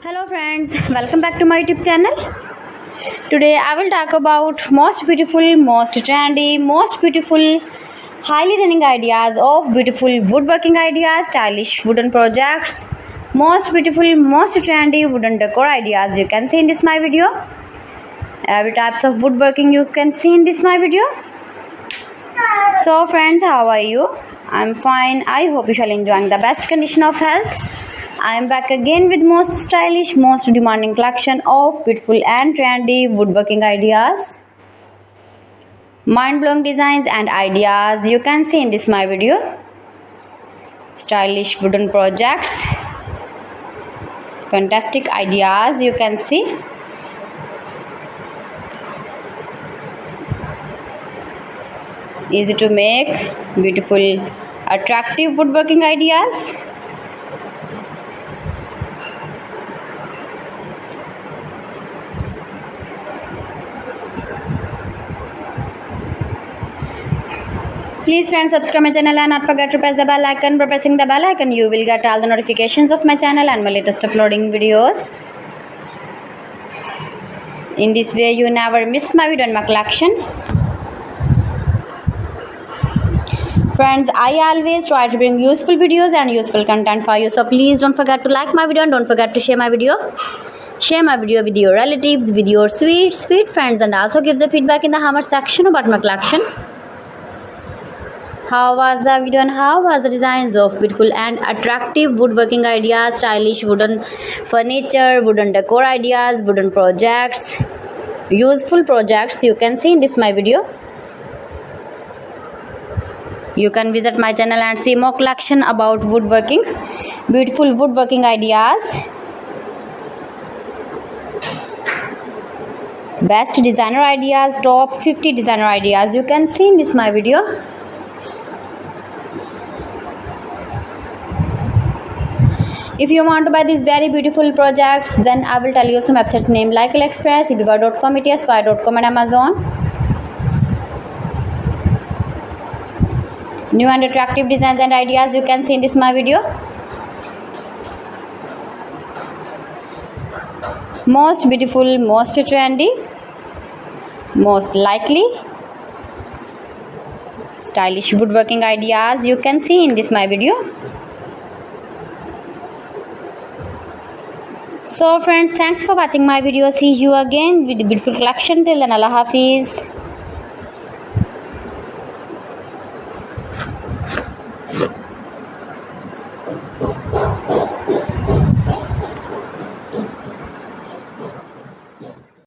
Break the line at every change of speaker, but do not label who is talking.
Hello friends, welcome back to my YouTube channel. Today I will talk about most beautiful, most trendy, most beautiful, highly running ideas of beautiful woodworking ideas, stylish wooden projects, most beautiful, most trendy wooden decor ideas you can see in this my video. Every types of woodworking you can see in this my video. So friends, how are you? I'm fine. I hope you shall enjoying the best condition of health. I am back again with most stylish, most demanding collection of beautiful and trendy woodworking ideas, mind-blowing designs and ideas you can see in this my video. Stylish wooden projects, fantastic ideas you can see. Easy to make, beautiful, attractive woodworking ideas. Please friends, subscribe my channel and not forget to press the bell icon. By pressing the bell icon you will get all the notifications of my channel and my latest uploading videos. In this way you never miss my video and my collection. Friends, I always try to bring useful videos and useful content for you, so please don't forget to like my video and don't forget to share my video. Share my video with your relatives, with your sweet friends, and also give the feedback in the comment section about my collection. How was the video and how was the designs of beautiful and attractive woodworking ideas, stylish wooden furniture, wooden decor ideas, wooden projects, useful projects you can see in this my video. You can visit my channel and see more collection about woodworking, beautiful woodworking ideas, best designer ideas, top 50 designer ideas you can see in this my video. If you want to buy these very beautiful projects, then I will tell you some websites name like AliExpress, eBay.com, ETSY.com and Amazon. New and attractive designs and ideas you can see in this my video. Most beautiful, most trendy, most likely, stylish woodworking ideas you can see in this my video. So friends, thanks for watching my video. See you again with the beautiful collection. Till then, Allah Hafiz.